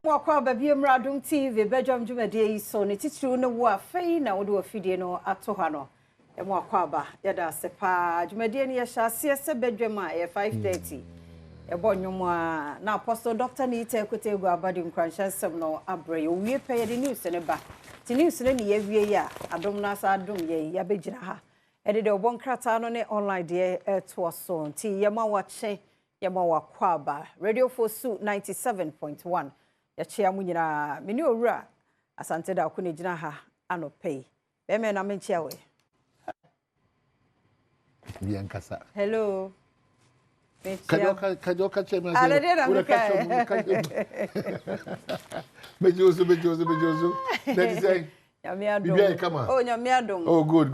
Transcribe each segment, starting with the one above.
Mwakwa baby Adom TV Badwam dwumade so ne titiri no wo afei na wo de afidie no ato ha no e mwakwa ba yada sepa dwumade ne ya hyase se Badwam a 5:30 e bonnwom a na apostle Dr. Nita Ekotegu abadi nkwanshansem no abre yo wie pe de news ne ba ti news ne ye wie ya Adom na sa Adom ye ya begina ha e de obon krata no ne online de to so ti ye ma wache ye ma wakwa ba Radio Fosu 97.1 ya chia mu nyina meni owura asante da ko ne gina ha anopei be me na menchia we bien kasa hello kajoka chema bejozo that is say Nyamiadom. Oh, Nyamiadom. Oh, good.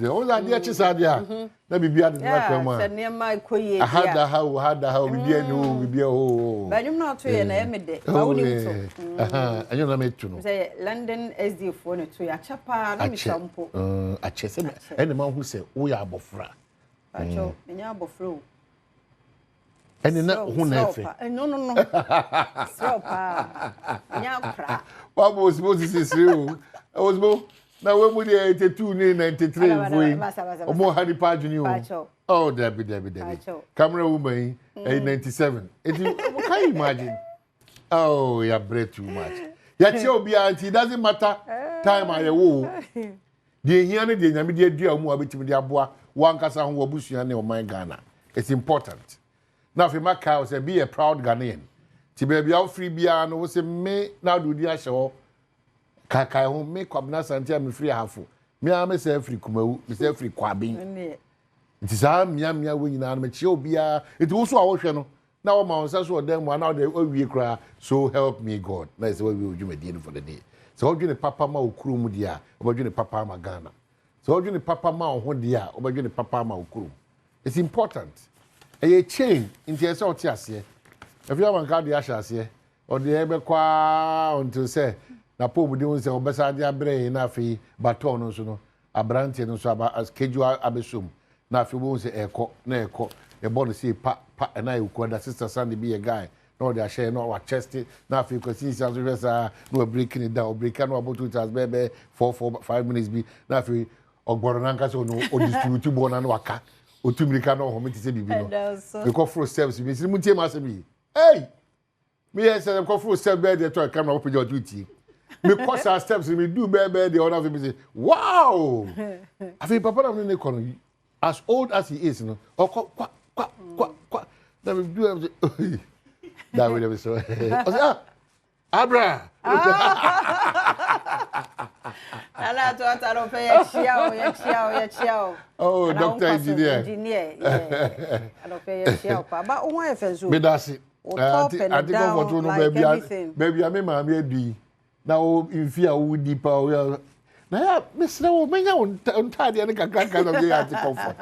Oh, that dia chisadia. Na bibia de na kwama. Yeah, se ma koye. Hada how bibia no bibia oh. Ba nyum na to ye na emede. Ba woni to. Aha, anyo na metu no. Say London SD fo ne to ya chapa na mi sampo. Ache se ene ma hu se wo ya abofra. Acho, enya abofra o. Ene na hu na efe. No. Sopa. Enya kra. What was supposed to say you? I was more. Now when we 82 93 for more Harry Page new. Oh, Debbie. Camera woman 97. Can you imagine? Oh, you breathe too much. Yet you be auntie, doesn't matter. Time I wo. The here the nyame dia mu abetimi dia boa wan kasa ho obusuan ne o man Ghana. It's important. Now if my cow say be a proud Ghanaian. Ti baby out free bia no say me now do dia show. Kaka ho me kwabna santia me free hafo me am say free kumawu me say free kwabin nti sa mia we nyina na me chie obia enti wo so a wo hwe no na wo ma won so dem wa na wo wie kra so help me God na say we dwumadi for the day so wo dwene papa ma okuru mu dia wo dwene papa ma Ghana so wo dwene papa ma ho dia wo dwene papa ma okuru it's important e chain nti e say o ti ase if you want ka dia ase o de ebe kwa until say na pobu de won se obesa de abre na afi baton no so no abrante no so aba schedule abesum na afi won se eko na eko e bon se pa na e ku da sister Sandy be a guy no dey share no wa chest na afi ko si so so no breaking it down break no about 2 hours bebe 4 minutes bi na afi ogboro na nka so no o distribute bo na waka o tumrika no ho me ti se bibi no because for steps bi si mu tie ma se bi hey me yes say ko for step be dey to camera open your duty because our steps we do baby the other people say wow I feel papa na me kono as old as he is no or kwa that we do that we never so Abra ala to ataro pe ya chiao oh doctor engineer yeah ala pe ya chiao pa ba o wan efenso me dasi I think comfort no baby me ma me adu na o infia wo deeper o na ya mesre wo menya ontade ne kakaka no dey at comfort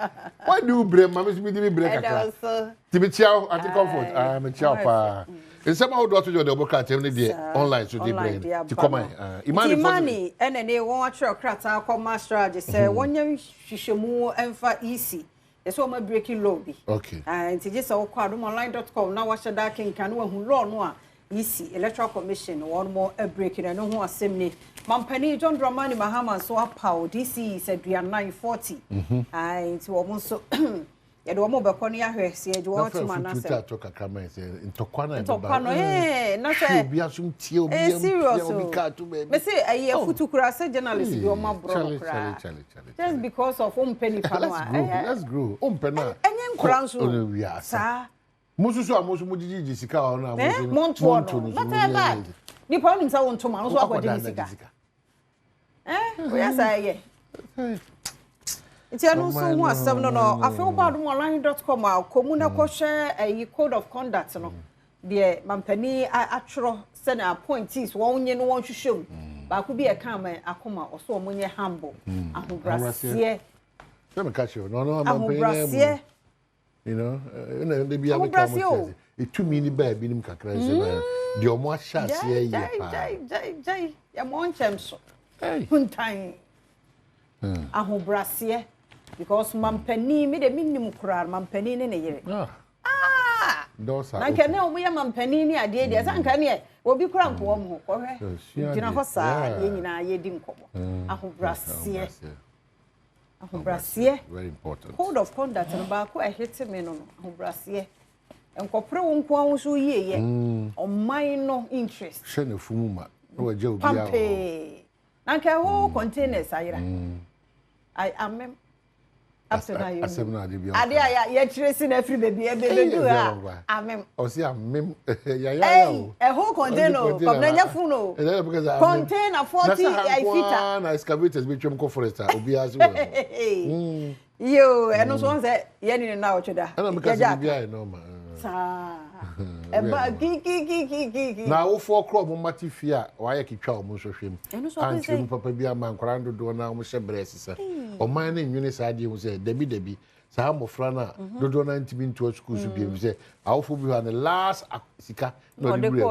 why do you blame ma me dey blame kakaka ti be chiao at comfort me chiao pa in some how do to the boka tem ne dey online so dey blame ti come imani ene won atro krata akoma strategy say wonya hwehwemu emfa easy eso ma breaking law bi okay nti je say wo kwa adomonline.com na wa sheda kenkan wa hu law no a EC Electoral Commission one more a breaking and no assembly. Mampani John Dramani Mahama so power DC said we are 940. And to almost so ya do mo be kono ya hwe se je wo to manase. To kakama say ntokwana na say obi asum tie obi obi ka to be. Me say ayi afutu kura say journalist bi o ma bro kura. Just because of penny panwa. Let's grow. Penna. Enyen kura nso. Sa Mususu amusu mujiji sika ona amusu. Monto. Not bad. Ni problem sa wonto ma no so akodi sika. We say It's no so one 7 no. I feel badwam.com komu na ko share a code of conduct no. De mampani atro say na appointees won nye no won hwehwem. Ba ko bi e kan man akoma oso omonye humble. Ahobrasiye. Let me catch you. No mampani. You know, they be able to it too many baby nim kakra say the omo ahase ye jai ya mon chemso huntan ahobrasiye because mampani me de minim kurar mampani ne yere doors are open. Na nkene omo ye mampani ni ade de san nkane obi kura nko omo ho kohwe gina ho saa ye nyina ye di nkomo ahobrasiye very important code of conduct no ba ko ehete me no ahobrasiye enkopre wo nko ahun so ye oman no interest hwe na fumu ma no waje obi a na nke ho containers ayira I am up to now. Ade ya ye trace na free baby e do ha. Amem. O si amem ya o. A whole container come na nyafu no. Container 40 feet. Na excavators be twem ko forest obi azu. Yo, e no so say ye ni na o tweda. Na me ka se bia e no ma. Sa. E ba ki. Na wo for crop matifia wa ye kitwa o mo so hwem. Antrim papa bia man kwara dodo na mo hye bre sisa. O man na nwene sa de wo say debi sa mofra na dodo na ntimi nto school so bia say awofo bi ha na last sika no de bre.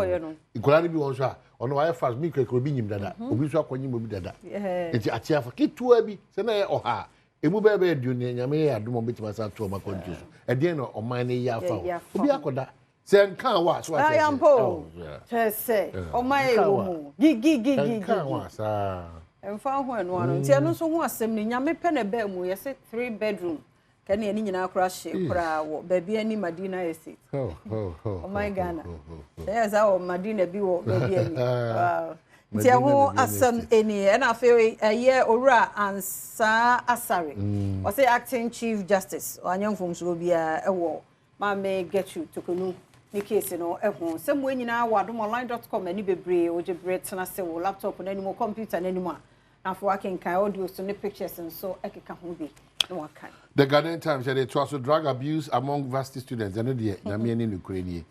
Ikwara bi won so a ono wa ye fast mi krekro bi nyim dada. Obi so akonyim obi dada. Enti atiafa kitua bi se na ye oha. Emu bebe aduane nyame ya adom betima sa to ma kontu so eden no oman ne ya fa obi akoda se nkan wa so ati ayampo se oman e wo mu gi kan wa sa emfa ho eno ano ntia no so ho asem ni nyame pe na ba mu yese 3 bedroom kan ye ni nyina akora hye kora wo baby ani Madina estate oh my Ghana there za o Madina bi wo baby ani wow ntia ho asem eni na afi eye owura ansa asare o say acting chief justice anyamfom so bia ewo ma me get you tokonu ni case no ehun se mo nyina wadomonline.com ani bebre o je bre tena se wo laptop na ni mo computer na ni mo afo akenkan audio so ne pictures and so ekeka ho bi no wakan the Ghanaian Times said it was drug abuse among varsity students and the na me ni nukreni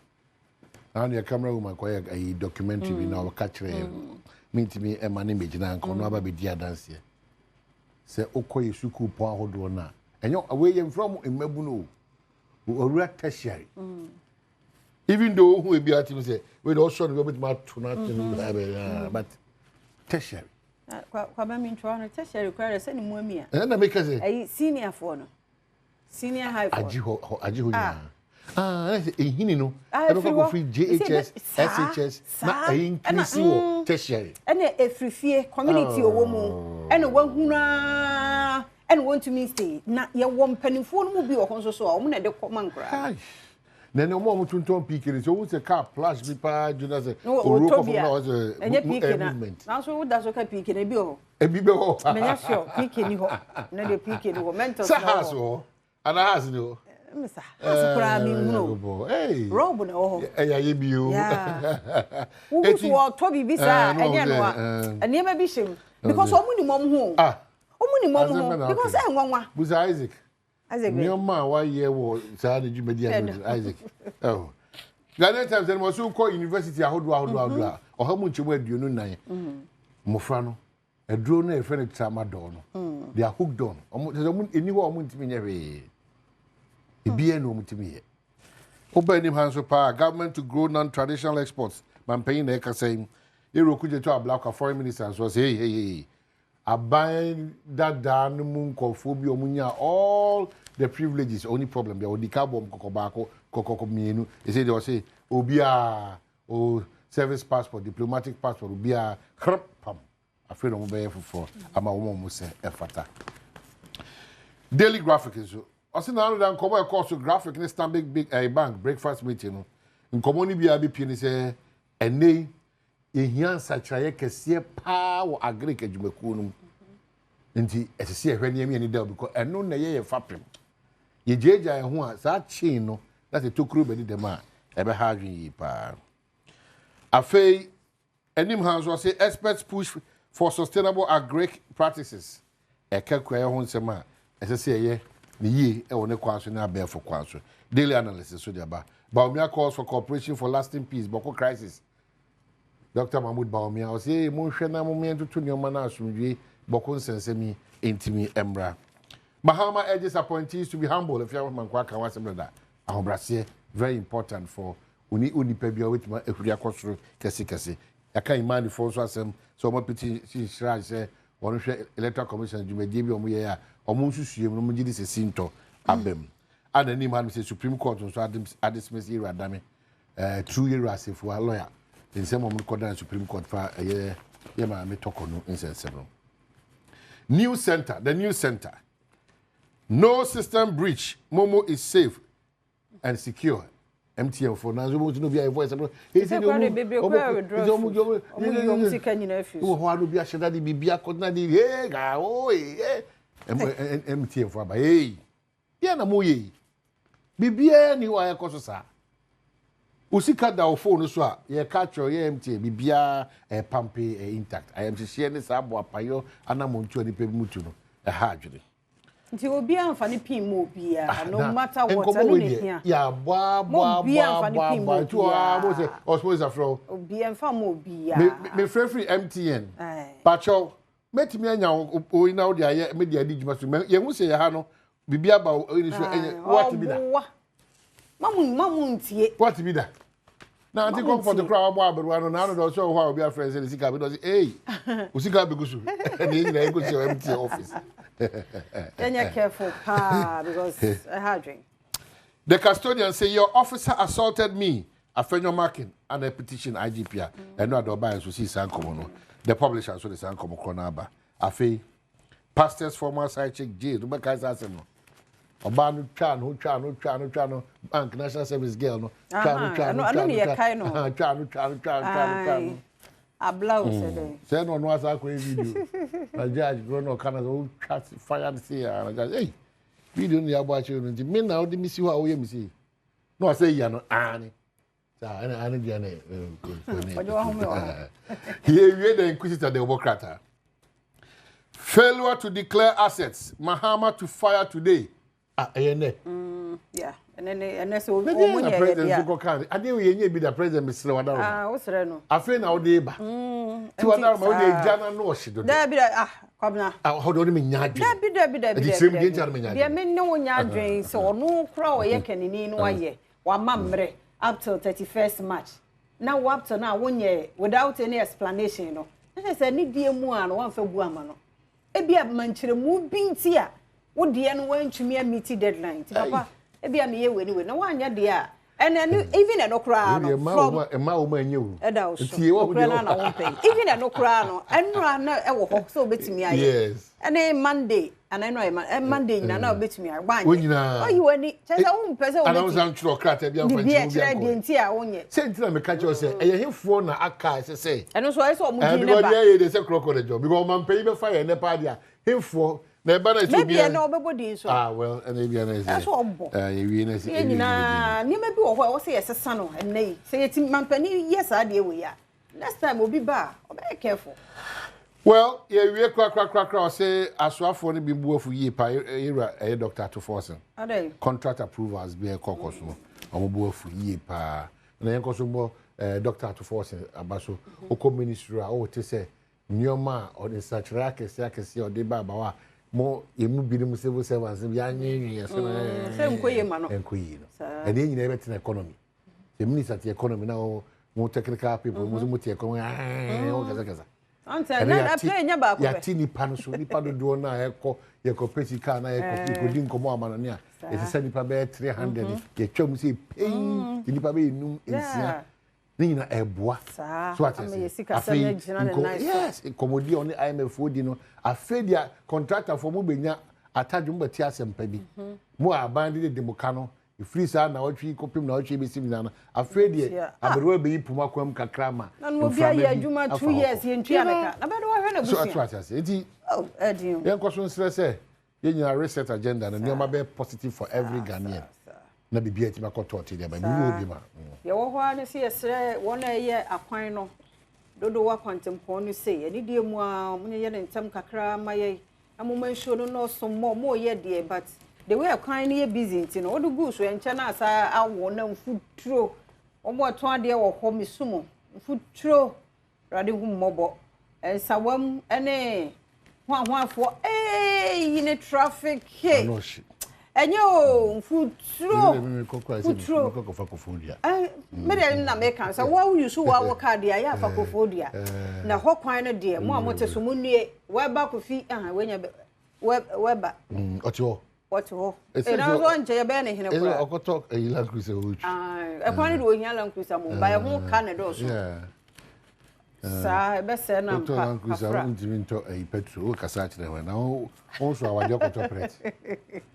now the camera woman kwaya a documentary bi na o ka kire me e mane megina nko no aba be dia dance se okoye suku po ahodo na enyo we yem from emmabu no owura tertiary even though who be at him say we do also no bit ma to na but tertiary kwa ba mi ntwa no tertiary kware se ni mu ami a na make say ai senior for no senior high for aji ho ehini no e be go free JHS SHS na increase wo tertiary ene efrifie community owo mu ene wahuna ene want to me stay na ye wo mpanimfo no mu bi wo so so o mu na de koma nkra na ne mo tunton pikiri so wo se car flash bi pa juna se oru ko na o se movement na so wo da so ka pikiri bi o e bi be ho me nya sure pikiri ho na de pikiri ho mental so ana has no Misa, asukura mi no. Hey. Robo na oho. Ya ye bi o. Yeah. Wo so wo to bi sa enye no a. Ene ma bi shem because omu ni mom ho. Omu ni mom ho because e nwanwa. Buza Isaac. Ni ma wa ye wo sa de jumedi Isaac. Oh. Ghanaian Times and so call university ahodo. Oha mu nchemu aduonu nan. Mofra no. Eduro na e friend tramadol no. They are hooked on. Omu eni ho omu ntimi nyewe. Ibie no mutimi ye obanim hanso pa government to grow non-traditional exports man paying na eka saying Eroku je to abla foreign ministers was hey aban dada no mu nkofo bi omunya all the privileges only problem be odika bom kokobako mienu e say they say obia o service passport diplomatic passport obia pam afre no mo be for ama wo mo se efata daily graphic is also now than come across to graphic in Stanbic big bank breakfast meeting in common bia bi pie ni say ene ehian sachaye kese pa wo agric adwumaku no nti esese ehwe ne emi ni da because eno na ye fapem ye jeja ho a sa chain no that is tokuru be dem a ebe ha adwen yi pa afei enim hands was say experts push for sustainable agric practices ekakwa ye ho nsema esese ye ni ye e woni kwaso na abefo kwaso daily analysis so dia ba Baumia calls for cooperation for lasting peace boko crisis Dr. Mahmoud Baumia o say mo hwe na mo mentutu nyoma na asumdwe boko nsensemi intimi embra Mahama urges appointees to be humble if you want man kwa kan wasem da ahobrase very important for uni pebia wetima ehuri akosoro kese yaka imani for so asem so mo piti shira say wonu hwe electoral commission jumedie bi omo ye ya omo nsusue no mugidi se sinto abem and any man say Supreme Court so dismiss era dame 2 years if we are lawyer in some moment court Supreme Court for a year ma me talk on instance new center the new center no system breach Momo is safe and secure MTN for now so no be a voice he say no be a sheda di bibia ko na di hey ga oh MTN for ba hey ya na mo ye bibia ni wa yakoso sa usika da phone so a ye catch ye MTN bibia pampe intact I am to share ni sa bo apayo anamontu ani pe mutu no ha adwene nti obi amfani pin mo bia no matter what anu ne hia ya bwa tu mo say osmosis afro obi amfa mo bia me free MTN pacho metimi anya o ina o dia ye me dia di djuma so ye hu say ha no bibia ba o ni so what be da mamu ntie what be da na anti come for the crowd bo aberu no na no do so ho obi a friend say sika be do say hey usika be gusu na yin na go to MTN office. Then you're careful, because I had drink. The custodian say your officer assaulted me. A friend marking and a petition IGPR. And no other buyers will see Sankomo. The publisher so the Sankomo Kronaba. Afe pastor's former side chick J. Rebecca Sassano. Obanu Chano, Bank National Service Girl. No, Chano. A blouse say no was a video. A judge grown or Canada chat fire see and I hey video ni about you me now the miss you how you see. No I say you no ani. Sa ani jane here we the inquisitor the Democrat. Failure to declare assets. Mahama to fire today. Yeah. And then so president go can ade we yenye bi the president Mr. Wadaro wo sere no afi na wo dey ba ti Wadaro ma wo dey jana no oshido da bi kwabna how do me nyadwe da bi di same dey jar me nyadwe bi me ne wo nyadwe so no kura wo ye kanini no aye wa mamre up till 31st March now up to now wonye without any explanation no I say ni die mu an wan fa gu ama no e bia manchire mu binti a wo die no wan twumi a meet deadline ti papa ebi am ye weni na wanya de a and even no kra no from ma wo anye wo tie wo na wo pay even no kra no enra na e wo ho so betimi aye yes and Monday and I know Monday na betimi aye wanyina oh you weni chese wo mpese wo ana wo san tro kra ta bia mfa bi a de nti a wonye se nti na me ka che say eye hemfo na aka se eno so so mu di ne ba everybody dey say crocodile job because man pay be fire ne pa dia hemfo na ba na so maybe na obebodi so well and maybe na say so obo we na say na ni ma bi wo ho wo say yesesa no ennai say yeti mampani yes ade we ya next time obi ba be careful well we kra say aswafo ne bi buafu yi pa era Dr. Toforsen ade contract approvals be kokoso no omo buafu yi pa na yen koso mo Dr. Toforsen abaso oko ministry a o te say nyoma o de sachra kese o de baba wa mo yemu bi mu civil servants bi anyenye so na se nkoye ma no enkoye no and then you bet in economy the minister the economy now more technical people mo te economy o kaza anta na play nya ba ko ya ti nipa no so nipa do na ye ko pesika na ye ko di nkomo amano ne a e se nipa be 300 ye twam se pain nipa be enum ensia ni na eboa so at yes komodi on IMF odi no afedia contractor for mo benya atadwum bati asempa bi mo abande de demoka no free sa na otwi kopim na otwi be sim na afedia aberewa be yipuma kwam kakra ma na no bia ya adwuma 2 years ye ntwa meka na be do wa hwe na busia so at enti edin yen ko so nsre se ye nyina reset agenda na nyoma be positive for every Ghanaian na bibia ti makoto ti de ba mi obi ma ye wo ho ane se yesre wona ye akwan no dodo wa kwantempon no se ye die mu a munye ye ntem kakra ma ye amoma nsuo no no so mo ye de but the way akwan no ye busy nti no wodo gu so ye nche na asa awo na mfuturo omo ato ade wo ho misumo mfuturo rade hu mmobo ensawam ene hwahwafo yine traffic he enyo mfuturo me na me kan sa wa yusu wa card ya ya fa kofodia na ho kwan no de mo amote so munue we ba kofi wenya weba otio what ho e na so nche ye be ne hene kura e okoto e Land Cruiser wuchu e kwani do hia Land Cruiser mo ba ye ho ka ne do so sa be se na mpa Land Cruiser undimi nto e petrol kasa kire ho na o so awaje okoto pret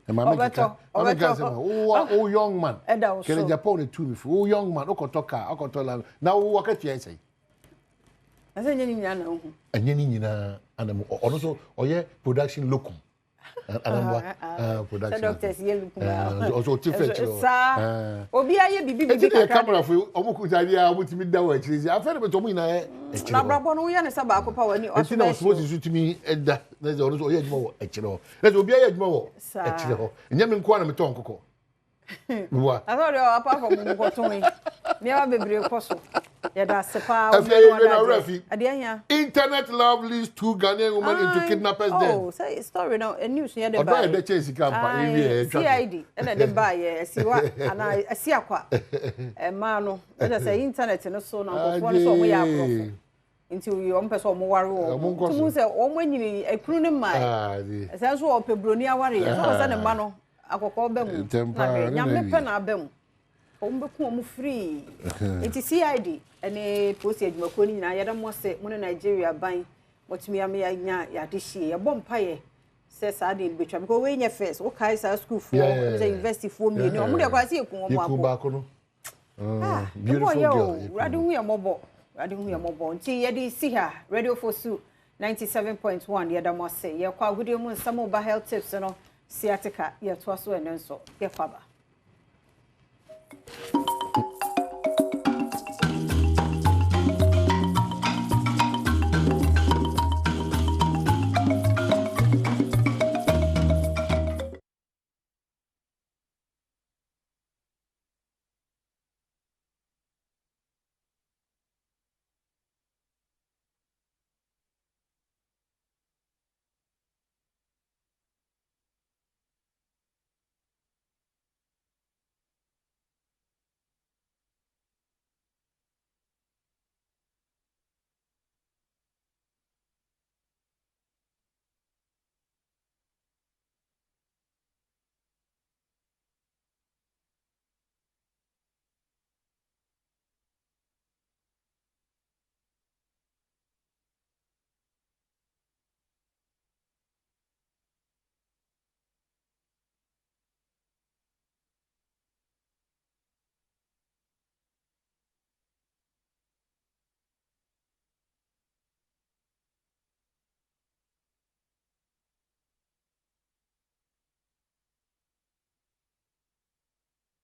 e ma make ka o young man kele Japan e tu mi fu o young man okoto ka okoto la na wo wakati e sei asa nyeni nyina na hu anyeni nyina anam ono so oye production locum production doctors ye locum also tifet obi aye bibi ka camera fu omukuta dia omutimi da wa chirizi afere beto mu nyina e na brabo no ye ne saba akopa wani o so na so sutimi eda na ze ono so oye adwuma wo echire ho na ze obi aye adwuma wo echire ho nyame nko na meto nkoko wa asori apart from mukoton me ba bebre koso ya da sepa internet love leads two Ghanaian women into kidnappers then. Oh, say story now a news here the buy. The chase camp CID and the buy siwa ana asiakwa e ma no say internet no so na go so mo ya pro until you on person mo ware wo to say o mo nyini ekunu ne mai say so o pebroni aware so say ne ma no akoko be mu na nyame pe na be mu ombeku omu free it CID ene post adwumako ni nyina yada mo se mo Nigeria ban motumi ya nya ya de hie ye bom paye se sa de betwa because we nya first o kai sa school for the university for me ni omu de kwa se ekun omu akọ no beautiful girl radi hu ya mobo nti ye de si ha radio for su 97.1 yada mo se ye kwa gudio mu nsamo ba health tips no siatica ye to so enenso ye faba